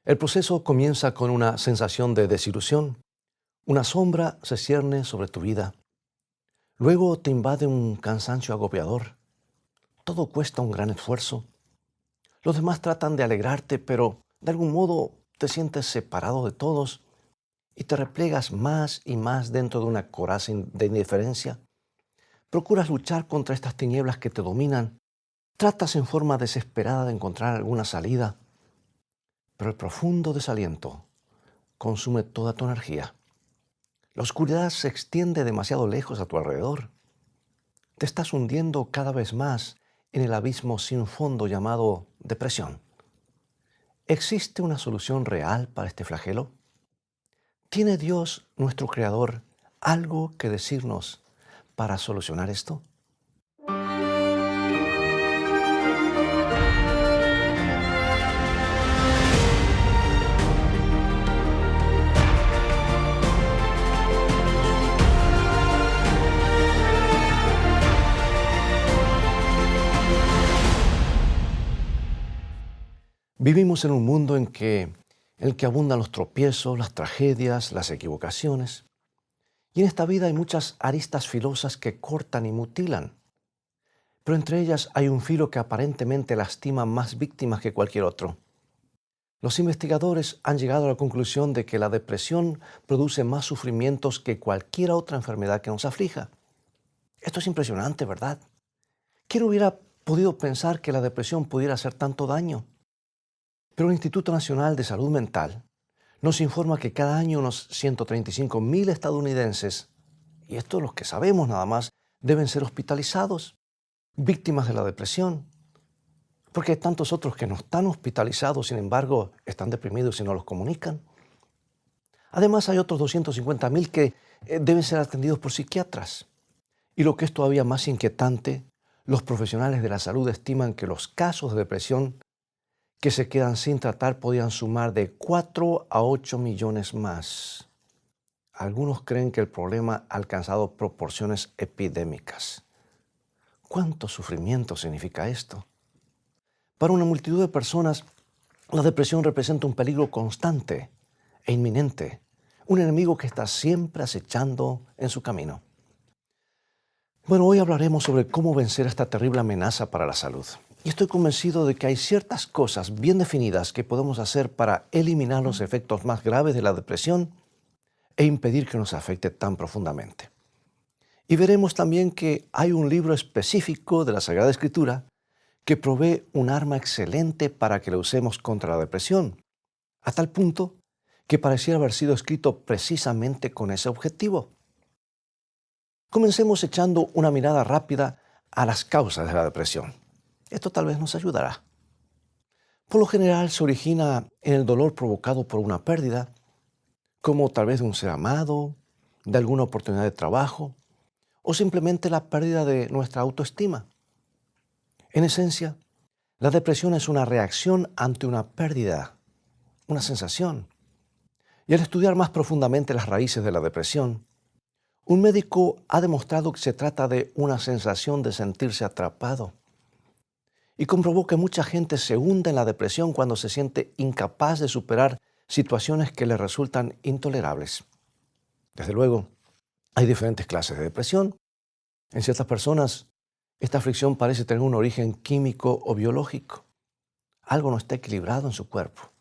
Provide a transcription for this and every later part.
El proceso comienza con una sensación de desilusión. Una sombra se cierne sobre tu vida. Luego te invade un cansancio agobiador. Todo cuesta un gran esfuerzo. Los demás tratan de alegrarte, pero de algún modo te sientes separado de todos y te replegas más y más dentro de una coraza de indiferencia. Procuras luchar contra estas tinieblas que te dominan. Tratas en forma desesperada de encontrar alguna salida, pero el profundo desaliento consume toda tu energía. La oscuridad se extiende demasiado lejos a tu alrededor. Te estás hundiendo cada vez más en el abismo sin fondo llamado depresión. ¿Existe una solución real para este flagelo? ¿Tiene Dios, nuestro Creador, algo que decirnos para solucionar esto? Vivimos en un mundo en el que abundan los tropiezos, las tragedias, las equivocaciones. Y en esta vida hay muchas aristas filosas que cortan y mutilan. Pero entre ellas hay un filo que aparentemente lastima más víctimas que cualquier otro. Los investigadores han llegado a la conclusión de que la depresión produce más sufrimientos que cualquier otra enfermedad que nos aflija. Esto es impresionante, ¿verdad? ¿Quién hubiera podido pensar que la depresión pudiera hacer tanto daño? Pero el Instituto Nacional de Salud Mental nos informa que cada año unos 135,000 estadounidenses, y esto los que sabemos nada más, deben ser hospitalizados, víctimas de la depresión. Porque hay tantos otros que no están hospitalizados, sin embargo, están deprimidos y no los comunican. Además, hay otros 250,000 que deben ser atendidos por psiquiatras. Y lo que es todavía más inquietante, los profesionales de la salud estiman que los casos de depresión que se quedan sin tratar podrían sumar de 4 a 8 millones más. Algunos creen que el problema ha alcanzado proporciones epidémicas. ¿Cuánto sufrimiento significa esto? Para una multitud de personas, la depresión representa un peligro constante e inminente, un enemigo que está siempre acechando en su camino. Bueno, hoy hablaremos sobre cómo vencer esta terrible amenaza para la salud. Y estoy convencido de que hay ciertas cosas bien definidas que podemos hacer para eliminar los efectos más graves de la depresión e impedir que nos afecte tan profundamente. Y veremos también que hay un libro específico de la Sagrada Escritura que provee un arma excelente para que lo usemos contra la depresión, a tal punto que pareciera haber sido escrito precisamente con ese objetivo. Comencemos echando una mirada rápida a las causas de la depresión. Esto tal vez nos ayudará. Por lo general se origina en el dolor provocado por una pérdida, como tal vez de un ser amado, de alguna oportunidad de trabajo, o simplemente la pérdida de nuestra autoestima. En esencia, la depresión es una reacción ante una pérdida, una sensación. Y al estudiar más profundamente las raíces de la depresión, un médico ha demostrado que se trata de una sensación de sentirse atrapado y comprobó que mucha gente se hunde en la depresión cuando se siente incapaz de superar situaciones que le resultan intolerables. Desde luego, hay diferentes clases de depresión. En ciertas personas, esta aflicción parece tener un origen químico o biológico. Algo no está equilibrado en su cuerpo.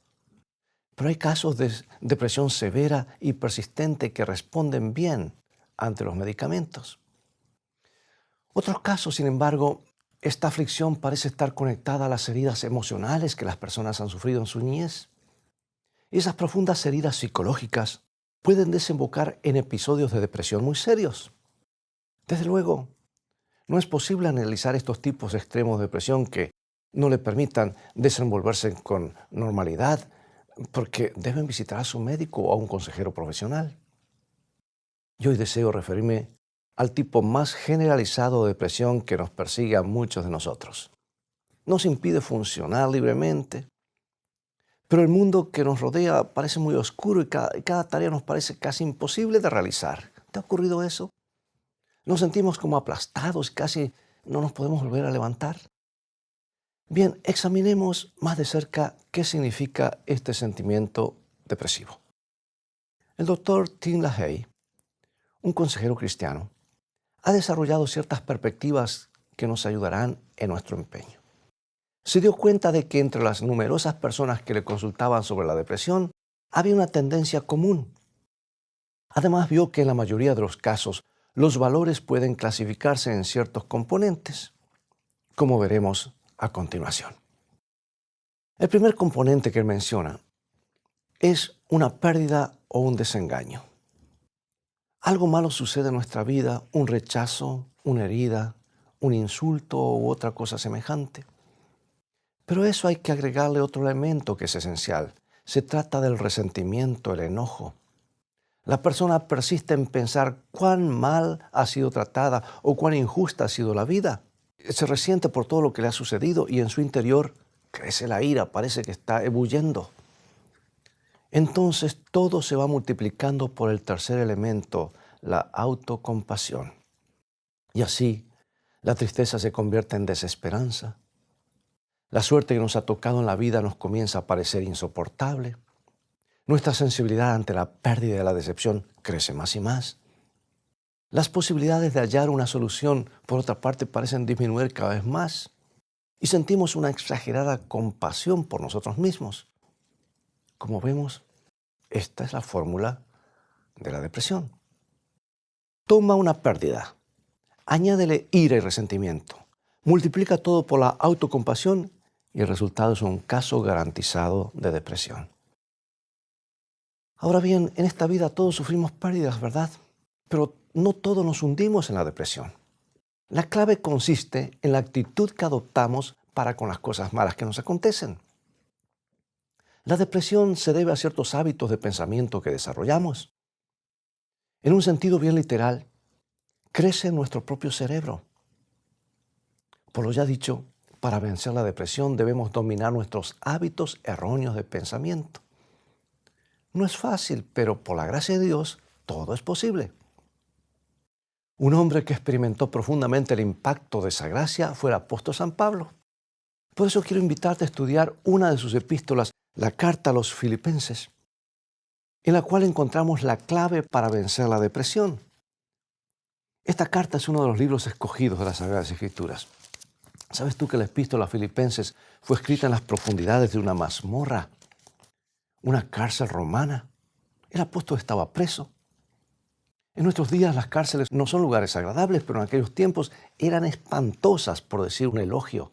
Pero hay casos de depresión severa y persistente que responden bien ante los medicamentos. Otros casos, sin embargo, esta aflicción parece estar conectada a las heridas emocionales que las personas han sufrido en su niñez. Y esas profundas heridas psicológicas pueden desembocar en episodios de depresión muy serios. Desde luego, no es posible analizar estos tipos extremos de depresión que no le permitan desenvolverse con normalidad, porque deben visitar a su médico o a un consejero profesional. Y hoy deseo referirme al tipo más generalizado de depresión que nos persigue a muchos de nosotros. Nos impide funcionar libremente, pero el mundo que nos rodea parece muy oscuro y cada tarea nos parece casi imposible de realizar. ¿Te ha ocurrido eso? Nos sentimos como aplastados y casi no nos podemos volver a levantar. Bien, examinemos más de cerca qué significa este sentimiento depresivo. El doctor Tim LaHaye, un consejero cristiano, ha desarrollado ciertas perspectivas que nos ayudarán en nuestro empeño. Se dio cuenta de que entre las numerosas personas que le consultaban sobre la depresión había una tendencia común. Además, vio que en la mayoría de los casos los valores pueden clasificarse en ciertos componentes, como veremos a continuación. El primer componente que él menciona es una pérdida o un desengaño. Algo malo sucede en nuestra vida, un rechazo, una herida, un insulto u otra cosa semejante. Pero a eso hay que agregarle otro elemento que es esencial. Se trata del resentimiento, el enojo. La persona persiste en pensar cuán mal ha sido tratada o cuán injusta ha sido la vida. Se resiente por todo lo que le ha sucedido y en su interior crece la ira, parece que está ebulliendo. Entonces todo se va multiplicando por el tercer elemento, la autocompasión. Y así, la tristeza se convierte en desesperanza. La suerte que nos ha tocado en la vida nos comienza a parecer insoportable. Nuestra sensibilidad ante la pérdida y la decepción crece más y más. Las posibilidades de hallar una solución, por otra parte, parecen disminuir cada vez más. Y sentimos una exagerada compasión por nosotros mismos. Como vemos, esta es la fórmula de la depresión. Toma una pérdida, añádele ira y resentimiento, multiplica todo por la autocompasión y el resultado es un caso garantizado de depresión. Ahora bien, en esta vida todos sufrimos pérdidas, ¿verdad? Pero no todos nos hundimos en la depresión. La clave consiste en la actitud que adoptamos para con las cosas malas que nos acontecen. La depresión se debe a ciertos hábitos de pensamiento que desarrollamos. En un sentido bien literal, crece en nuestro propio cerebro. Por lo ya dicho, para vencer la depresión debemos dominar nuestros hábitos erróneos de pensamiento. No es fácil, pero por la gracia de Dios, todo es posible. Un hombre que experimentó profundamente el impacto de esa gracia fue el apóstol San Pablo. Por eso quiero invitarte a estudiar una de sus epístolas, la carta a los Filipenses, en la cual encontramos la clave para vencer la depresión. Esta carta es uno de los libros escogidos de las Sagradas Escrituras. ¿Sabes tú que la epístola a Filipenses fue escrita en las profundidades de una mazmorra, una cárcel romana? El apóstol estaba preso. En nuestros días las cárceles no son lugares agradables, pero en aquellos tiempos eran espantosas, por decir un elogio.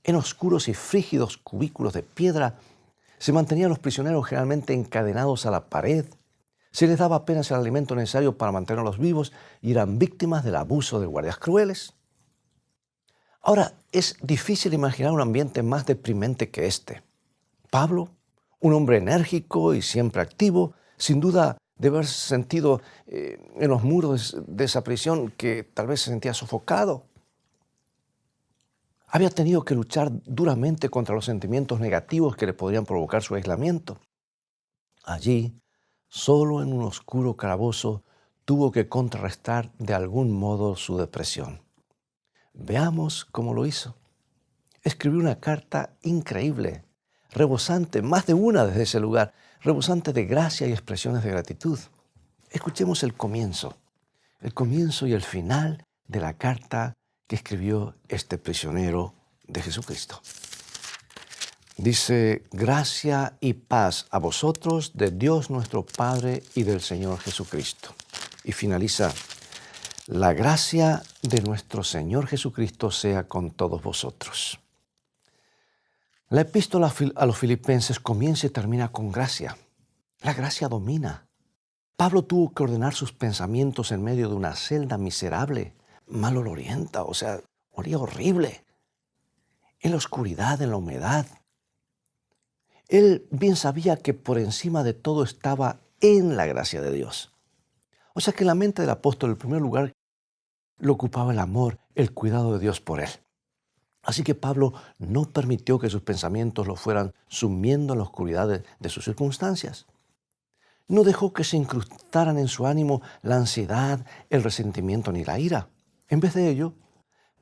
En oscuros y frígidos cubículos de piedra se mantenían los prisioneros generalmente encadenados a la pared. Se les daba apenas el alimento necesario para mantenerlos vivos y eran víctimas del abuso de guardias crueles. Ahora, es difícil imaginar un ambiente más deprimente que este. Pablo, un hombre enérgico y siempre activo, sin duda de haberse sentido en los muros de esa prisión que tal vez se sentía sofocado. Había tenido que luchar duramente contra los sentimientos negativos que le podrían provocar su aislamiento. Allí, solo en un oscuro calabozo, tuvo que contrarrestar de algún modo su depresión. Veamos cómo lo hizo. Escribió una carta increíble, rebosante, más de una desde ese lugar, rebosante de gracia y expresiones de gratitud. Escuchemos el comienzo y el final de la carta que escribió este prisionero de Jesucristo. Dice: gracia y paz a vosotros de Dios nuestro Padre y del Señor Jesucristo. Y finaliza: la gracia de nuestro Señor Jesucristo sea con todos vosotros. La epístola a los Filipenses comienza y termina con gracia. La gracia domina. Pablo tuvo que ordenar sus pensamientos en medio de una celda miserable, malolorienta, olía horrible, en la oscuridad, en la humedad. Él bien sabía que por encima de todo estaba en la gracia de Dios. O sea que en la mente del apóstol, en primer lugar, lo ocupaba el amor, el cuidado de Dios por él. Así que Pablo no permitió que sus pensamientos lo fueran sumiendo en la oscuridad de sus circunstancias. No dejó que se incrustaran en su ánimo la ansiedad, el resentimiento ni la ira. En vez de ello,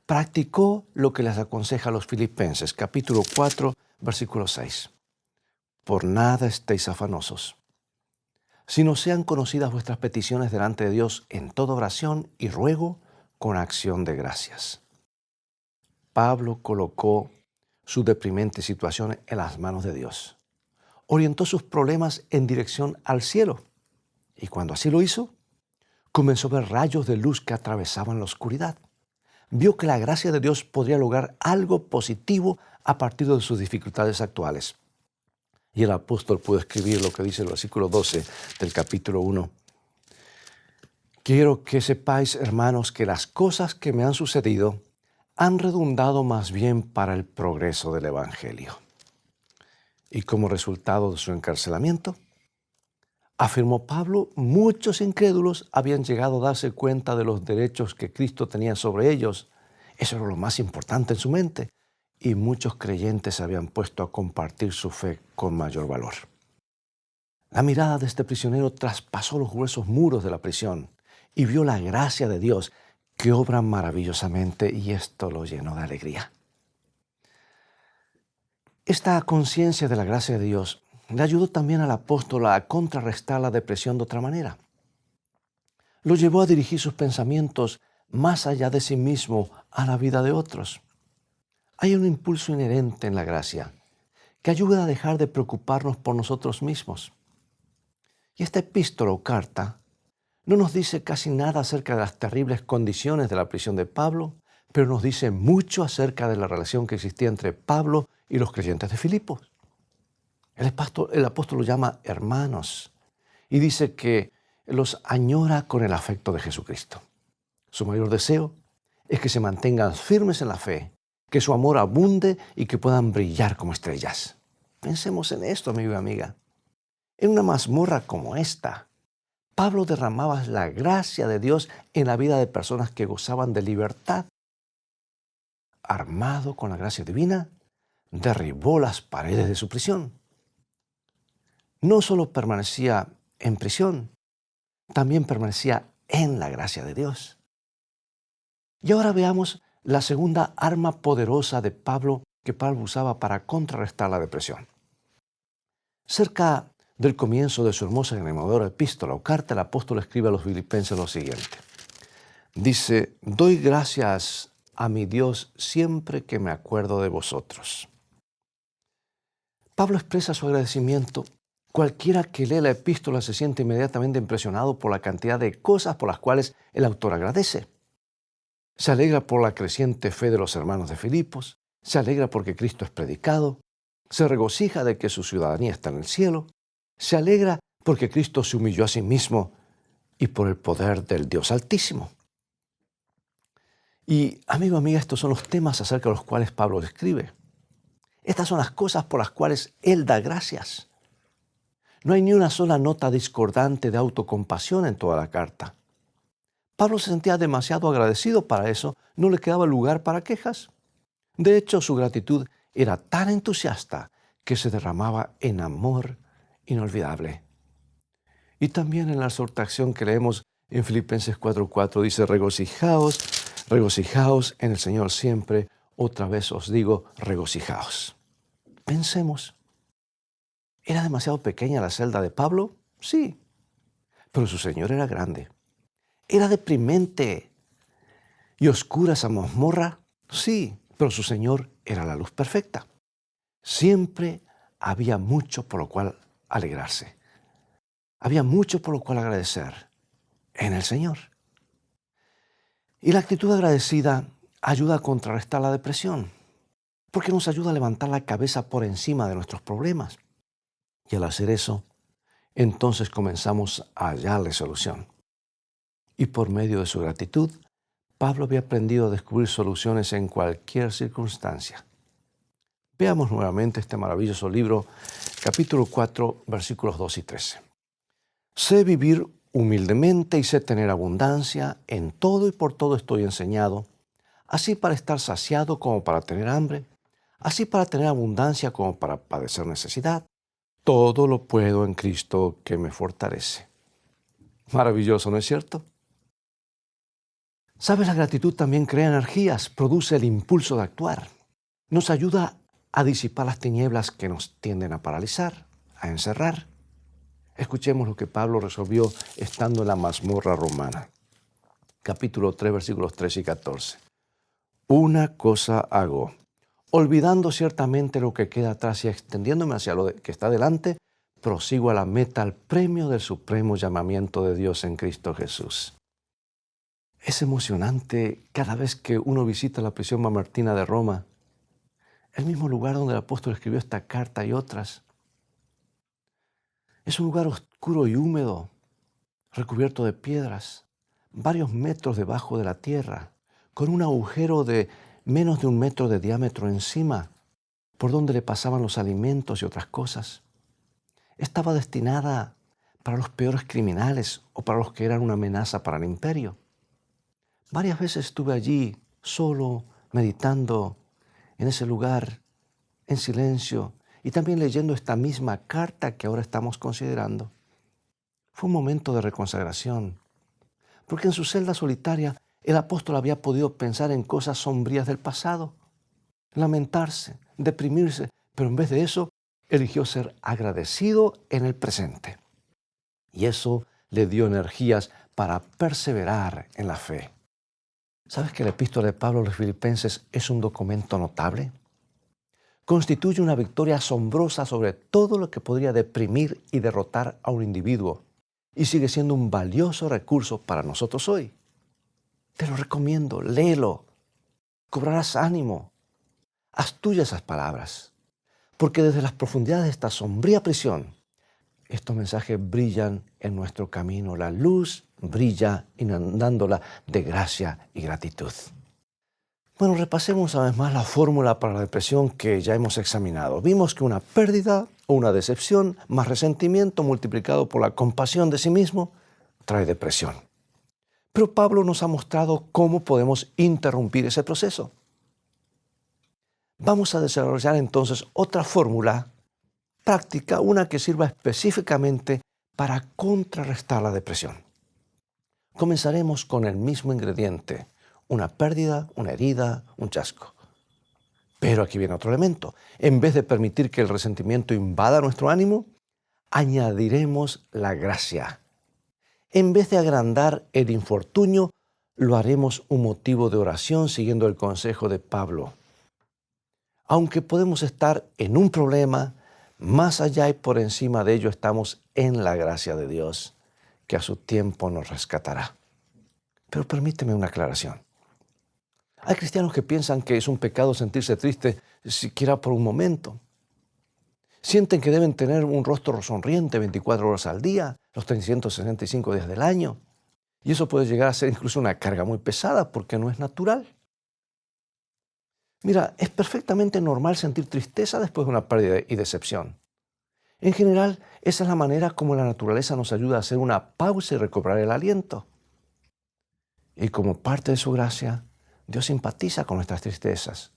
practicó lo que les aconseja a los Filipenses, capítulo 4, versículo 6. Por nada estéis afanosos, sino sean conocidas vuestras peticiones delante de Dios en toda oración y ruego con acción de gracias. Pablo colocó su deprimente situación en las manos de Dios. Orientó sus problemas en dirección al cielo. Y cuando así lo hizo, comenzó a ver rayos de luz que atravesaban la oscuridad. Vio que la gracia de Dios podría lograr algo positivo a partir de sus dificultades actuales. Y el apóstol pudo escribir lo que dice el versículo 12 del capítulo 1. Quiero que sepáis, hermanos, que las cosas que me han sucedido han redundado más bien para el progreso del Evangelio. Y como resultado de su encarcelamiento, afirmó Pablo, muchos incrédulos habían llegado a darse cuenta de los derechos que Cristo tenía sobre ellos. Eso era lo más importante en su mente. Y muchos creyentes se habían puesto a compartir su fe con mayor valor. La mirada de este prisionero traspasó los gruesos muros de la prisión y vio la gracia de Dios que obra maravillosamente, y esto lo llenó de alegría. Esta conciencia de la gracia de Dios le ayudó también al apóstol a contrarrestar la depresión de otra manera. Lo llevó a dirigir sus pensamientos más allá de sí mismo a la vida de otros. Hay un impulso inherente en la gracia que ayuda a dejar de preocuparnos por nosotros mismos. Y esta epístola o carta no nos dice casi nada acerca de las terribles condiciones de la prisión de Pablo, pero nos dice mucho acerca de la relación que existía entre Pablo y los creyentes de Filipos. El apóstol los llama hermanos y dice que los añora con el afecto de Jesucristo. Su mayor deseo es que se mantengan firmes en la fe, que su amor abunde y que puedan brillar como estrellas. Pensemos en esto, amigo y amiga. En una mazmorra como esta, Pablo derramaba la gracia de Dios en la vida de personas que gozaban de libertad. Armado con la gracia divina, derribó las paredes de su prisión. No solo permanecía en prisión, también permanecía en la gracia de Dios. Y ahora veamos la segunda arma poderosa de Pablo que Pablo usaba para contrarrestar la depresión. Cerca del comienzo de su hermosa y animadora epístola o carta, el apóstol escribe a los filipenses lo siguiente. Dice, doy gracias a mi Dios siempre que me acuerdo de vosotros. Pablo expresa su agradecimiento. Cualquiera que lee la epístola se siente inmediatamente impresionado por la cantidad de cosas por las cuales el autor agradece. Se alegra por la creciente fe de los hermanos de Filipos, se alegra porque Cristo es predicado, se regocija de que su ciudadanía está en el cielo, se alegra porque Cristo se humilló a sí mismo y por el poder del Dios Altísimo. Y, amigo, amiga, estos son los temas acerca de los cuales Pablo escribe. Estas son las cosas por las cuales él da gracias. No hay ni una sola nota discordante de autocompasión en toda la carta. Pablo se sentía demasiado agradecido para eso, no le quedaba lugar para quejas. De hecho, su gratitud era tan entusiasta que se derramaba en amor inolvidable. Y también en la exhortación que leemos en Filipenses 4:4 dice, regocijaos, regocijaos en el Señor siempre. Otra vez os digo, regocijaos. Pensemos, ¿era demasiado pequeña la celda de Pablo? Sí, pero su Señor era grande. ¿Era deprimente y oscura esa mazmorra? Sí, pero su Señor era la luz perfecta. Siempre había mucho por lo cual alegrarse. Había mucho por lo cual agradecer en el Señor. Y la actitud agradecida ayuda a contrarrestar la depresión, porque nos ayuda a levantar la cabeza por encima de nuestros problemas. Y al hacer eso, entonces comenzamos a hallarle solución. Y por medio de su gratitud, Pablo había aprendido a descubrir soluciones en cualquier circunstancia. Veamos nuevamente este maravilloso libro, capítulo 4, versículos 2 y 13. Sé vivir humildemente y sé tener abundancia, en todo y por todo estoy enseñado, así para estar saciado como para tener hambre, así para tener abundancia como para padecer necesidad. Todo lo puedo en Cristo que me fortalece. Maravilloso, ¿no es cierto? ¿Sabes? La gratitud también crea energías, produce el impulso de actuar. Nos ayuda a disipar las tinieblas que nos tienden a paralizar, a encerrar. Escuchemos lo que Pablo resolvió estando en la mazmorra romana. Capítulo 3, versículos 13 y 14. Una cosa hago, olvidando ciertamente lo que queda atrás y extendiéndome hacia lo que está delante, prosigo a la meta, al premio del supremo llamamiento de Dios en Cristo Jesús. Es emocionante cada vez que uno visita la prisión mamertina de Roma, el mismo lugar donde el apóstol escribió esta carta y otras. Es un lugar oscuro y húmedo, recubierto de piedras, varios metros debajo de la tierra, con un agujero de menos de 1 metro de diámetro encima, por donde le pasaban los alimentos y otras cosas. Estaba destinada para los peores criminales o para los que eran una amenaza para el imperio. Varias veces estuve allí, solo, meditando en ese lugar, en silencio, y también leyendo esta misma carta que ahora estamos considerando. Fue un momento de reconsagración, porque en su celda solitaria el apóstol había podido pensar en cosas sombrías del pasado, lamentarse, deprimirse, pero en vez de eso, eligió ser agradecido en el presente. Y eso le dio energías para perseverar en la fe. ¿Sabes que la epístola de Pablo a los Filipenses es un documento notable? Constituye una victoria asombrosa sobre todo lo que podría deprimir y derrotar a un individuo, y sigue siendo un valioso recurso para nosotros hoy. Te lo recomiendo, léelo, cobrarás ánimo, haz tuyas esas palabras, porque desde las profundidades de esta sombría prisión, estos mensajes brillan en nuestro camino, la luz brilla inundándola de gracia y gratitud. Bueno, repasemos una vez más la fórmula para la depresión que ya hemos examinado. Vimos que una pérdida o una decepción más resentimiento multiplicado por la compasión de sí mismo trae depresión. Pero Pablo nos ha mostrado cómo podemos interrumpir ese proceso. Vamos a desarrollar entonces otra fórmula práctica, una que sirva específicamente para contrarrestar la depresión. Comenzaremos con el mismo ingrediente, una pérdida, una herida, un chasco. Pero aquí viene otro elemento. En vez de permitir que el resentimiento invada nuestro ánimo, añadiremos la gracia. En vez de agrandar el infortunio, lo haremos un motivo de oración siguiendo el consejo de Pablo. Aunque podemos estar en un problema, más allá y por encima de ello estamos en la gracia de Dios, que a su tiempo nos rescatará. Pero permíteme una aclaración. Hay cristianos que piensan que es un pecado sentirse triste siquiera por un momento. Sienten que deben tener un rostro sonriente 24 horas al día, los 365 días del año. Y eso puede llegar a ser incluso una carga muy pesada porque no es natural. Mira, es perfectamente normal sentir tristeza después de una pérdida y decepción. En general, esa es la manera como la naturaleza nos ayuda a hacer una pausa y recobrar el aliento. Y como parte de su gracia, Dios simpatiza con nuestras tristezas.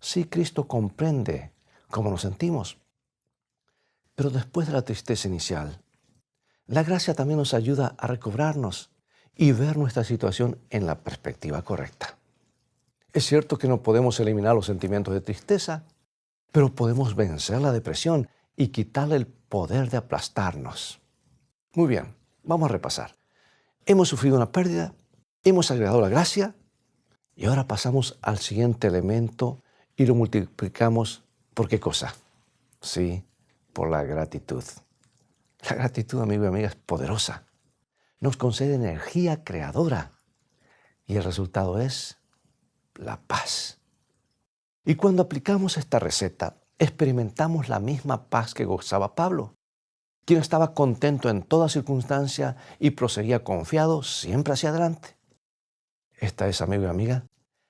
Sí, Cristo comprende cómo nos sentimos. Pero después de la tristeza inicial, la gracia también nos ayuda a recobrarnos y ver nuestra situación en la perspectiva correcta. Es cierto que no podemos eliminar los sentimientos de tristeza, pero podemos vencer la depresión y quitarle el poder de aplastarnos. Muy bien, vamos a repasar. Hemos sufrido una pérdida, hemos agregado la gracia y ahora pasamos al siguiente elemento y lo multiplicamos ¿por qué cosa? Sí, por la gratitud. La gratitud, amigo y amiga, es poderosa. Nos concede energía creadora y el resultado es la paz. Y cuando aplicamos esta receta, experimentamos la misma paz que gozaba Pablo, quien estaba contento en toda circunstancia y proseguía confiado siempre hacia adelante. Esta es, amigo y amiga,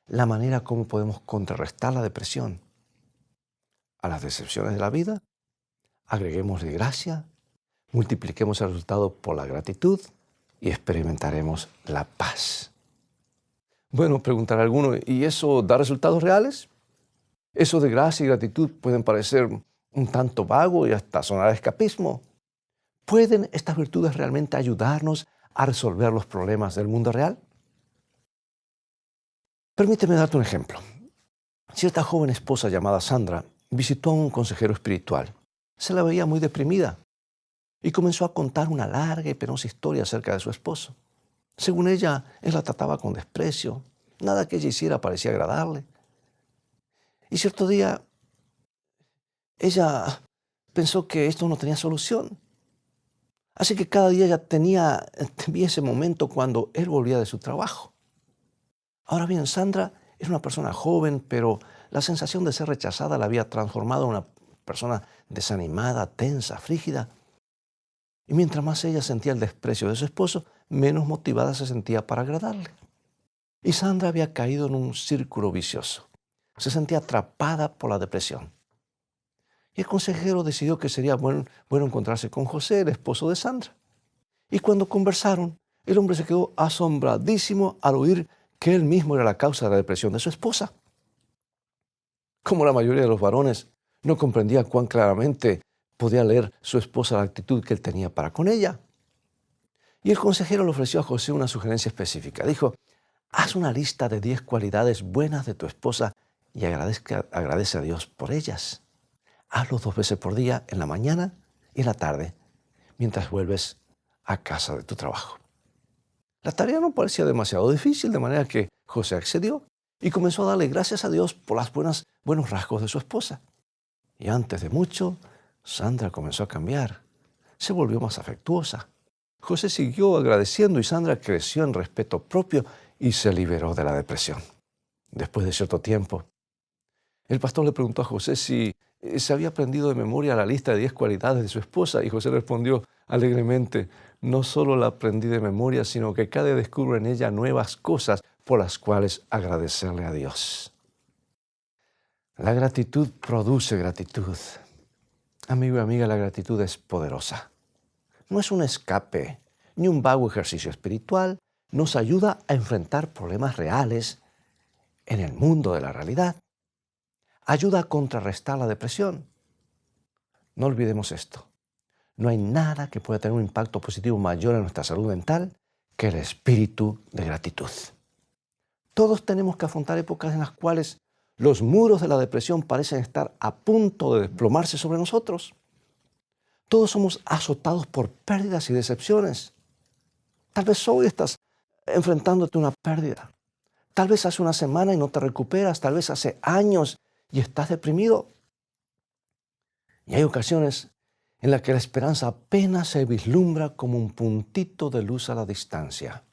la manera como podemos contrarrestar la depresión. A las decepciones de la vida, agreguemos de gracia, multipliquemos el resultado por la gratitud y experimentaremos la paz. Bueno, preguntará alguno, ¿y eso da resultados reales? Eso de gracia y gratitud pueden parecer un tanto vago y hasta sonar a escapismo. ¿Pueden estas virtudes realmente ayudarnos a resolver los problemas del mundo real? Permíteme darte un ejemplo. Cierta joven esposa llamada Sandra visitó a un consejero espiritual. Se la veía muy deprimida y comenzó a contar una larga y penosa historia acerca de su esposo. Según ella, él la trataba con desprecio. Nada que ella hiciera parecía agradarle. Y cierto día, ella pensó que esto no tenía solución. Así que cada día ella temía ese momento cuando él volvía de su trabajo. Ahora bien, Sandra es una persona joven, pero la sensación de ser rechazada la había transformado en una persona desanimada, tensa, frígida. Y mientras más ella sentía el desprecio de su esposo, menos motivada se sentía para agradarle. Y Sandra había caído en un círculo vicioso. Se sentía atrapada por la depresión. Y el consejero decidió que sería bueno encontrarse con José, el esposo de Sandra. Y cuando conversaron, el hombre se quedó asombradísimo al oír que él mismo era la causa de la depresión de su esposa. Como la mayoría de los varones, no comprendía cuán claramente podía leer su esposa la actitud que él tenía para con ella. Y el consejero le ofreció a José una sugerencia específica. Dijo: haz una lista de 10 cualidades buenas de tu esposa y agradece a Dios por ellas. Hazlo 2 veces por día, en la mañana y en la tarde, mientras vuelves a casa de tu trabajo. La tarea no parecía demasiado difícil, de manera que José accedió y comenzó a darle gracias a Dios por los buenos rasgos de su esposa. Y antes de mucho, Sandra comenzó a cambiar. Se volvió más afectuosa. José siguió agradeciendo y Sandra creció en respeto propio y se liberó de la depresión. Después de cierto tiempo, el pastor le preguntó a José si se había aprendido de memoria la lista de 10 cualidades de su esposa, y José respondió alegremente: no solo la aprendí de memoria, sino que cada día descubro en ella nuevas cosas por las cuales agradecerle a Dios. La gratitud produce gratitud. Amigo y amiga, la gratitud es poderosa. No es un escape ni un vago ejercicio espiritual. Nos ayuda a enfrentar problemas reales en el mundo de la realidad. Ayuda a contrarrestar la depresión. No olvidemos esto. No hay nada que pueda tener un impacto positivo mayor en nuestra salud mental que el espíritu de gratitud. Todos tenemos que afrontar épocas en las cuales los muros de la depresión parecen estar a punto de desplomarse sobre nosotros. Todos somos azotados por pérdidas y decepciones. Tal vez hoy estás enfrentándote a una pérdida. Tal vez hace una semana y no te recuperas. Tal vez hace años y estás deprimido. Y hay ocasiones en las que la esperanza apenas se vislumbra como un puntito de luz a la distancia.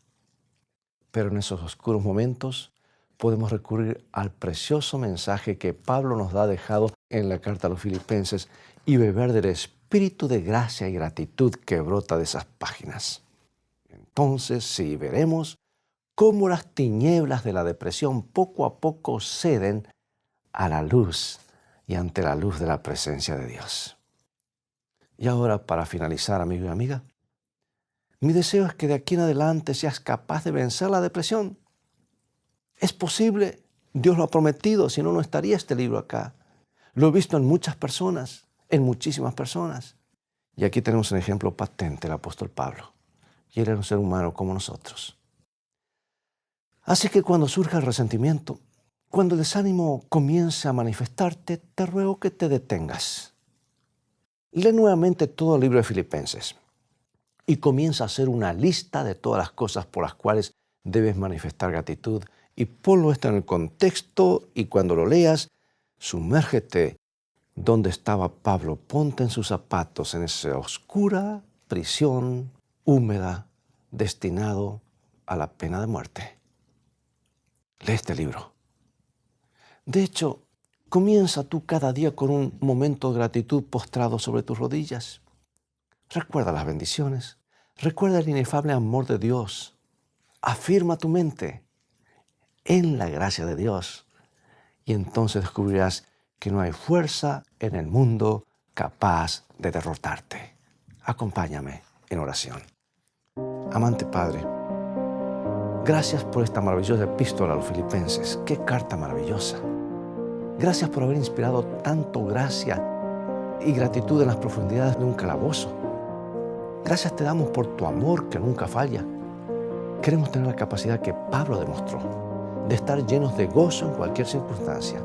Pero en esos oscuros momentos podemos recurrir al precioso mensaje que Pablo nos ha dejado en la carta a los Filipenses y beber del espíritu de gracia y gratitud que brota de esas páginas. Entonces sí, veremos cómo las tinieblas de la depresión poco a poco ceden a la luz y ante la luz de la presencia de Dios. Y ahora, para finalizar, amigo y amiga, mi deseo es que de aquí en adelante seas capaz de vencer la depresión. Es posible, Dios lo ha prometido, si no, no estaría este libro acá. Lo he visto en muchas personas, en muchísimas personas. Y aquí tenemos un ejemplo patente, el apóstol Pablo. Y él era un ser humano como nosotros. Así que cuando surja el resentimiento, cuando el desánimo comience a manifestarte, te ruego que te detengas. Lee nuevamente todo el libro de Filipenses y comienza a hacer una lista de todas las cosas por las cuales debes manifestar gratitud, y ponlo esto en el contexto, y cuando lo leas, sumérgete donde estaba Pablo. Ponte en sus zapatos en esa oscura prisión húmeda destinado a la pena de muerte. Lee este libro. De hecho, comienza tú cada día con un momento de gratitud postrado sobre tus rodillas. Recuerda las bendiciones. Recuerda el inefable amor de Dios. Afirma tu mente en la gracia de Dios. Y entonces descubrirás que no hay fuerza en el mundo capaz de derrotarte. Acompáñame en oración. Amante Padre, gracias por esta maravillosa epístola a los Filipenses. ¡Qué carta maravillosa! Gracias por haber inspirado tanto gracia y gratitud en las profundidades de un calabozo. Gracias te damos por tu amor que nunca falla. Queremos tener la capacidad que Pablo demostró de estar llenos de gozo en cualquier circunstancia.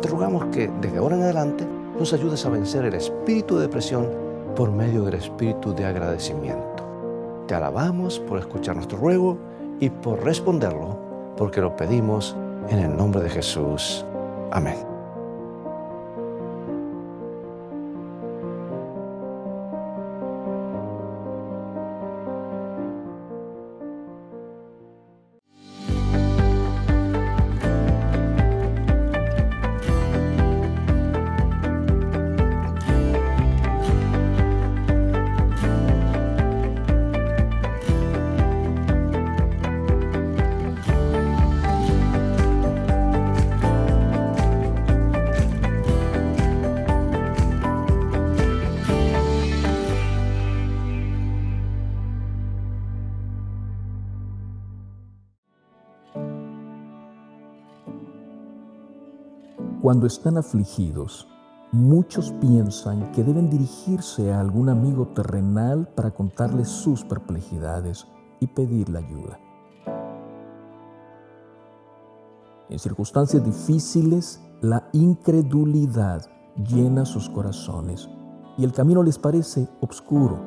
Te rogamos que desde ahora en adelante nos ayudes a vencer el espíritu de depresión por medio del espíritu de agradecimiento. Te alabamos por escuchar nuestro ruego y por responderlo, porque lo pedimos en el nombre de Jesús. Amén. Cuando están afligidos, muchos piensan que deben dirigirse a algún amigo terrenal para contarle sus perplejidades y pedirle ayuda. En circunstancias difíciles, la incredulidad llena sus corazones y el camino les parece oscuro.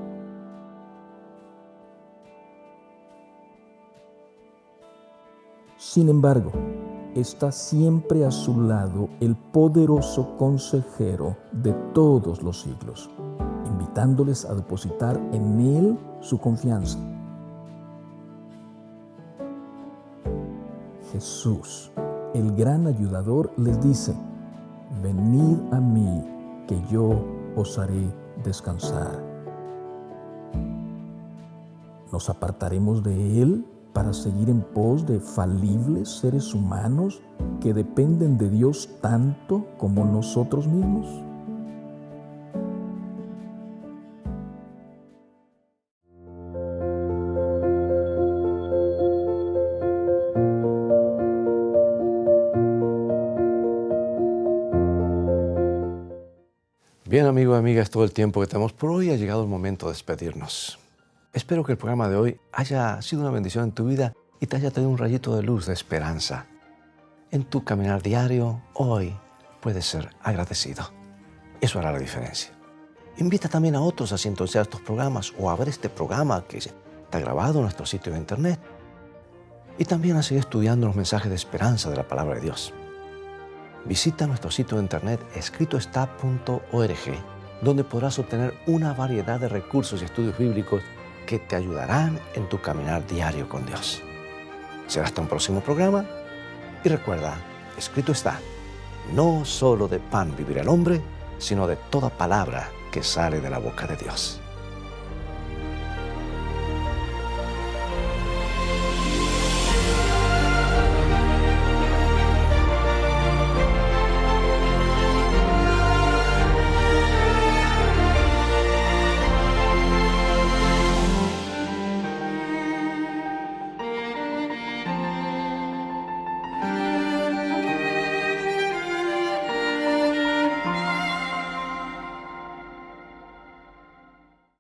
Sin embargo, está siempre a su lado el poderoso consejero de todos los siglos, invitándoles a depositar en Él su confianza. Jesús, el gran ayudador, les dice: venid a mí, que yo os haré descansar. ¿Nos apartaremos de Él para seguir en pos de falibles seres humanos que dependen de Dios tanto como nosotros mismos? Bien, amigo y amiga, es todo el tiempo que tenemos por hoy. Ha llegado el momento de despedirnos. Espero que el programa de hoy haya sido una bendición en tu vida y te haya traído un rayito de luz, de esperanza. En tu caminar diario, hoy puedes ser agradecido. Eso hará la diferencia. Invita también a otros a sintonizar estos programas o a ver este programa que está grabado en nuestro sitio de internet. Y también a seguir estudiando los mensajes de esperanza de la palabra de Dios. Visita nuestro sitio de internet escritoestá.org, donde podrás obtener una variedad de recursos y estudios bíblicos que te ayudarán en tu caminar diario con Dios. Será hasta un próximo programa y recuerda, escrito está, no solo de pan vivirá el hombre, sino de toda palabra que sale de la boca de Dios.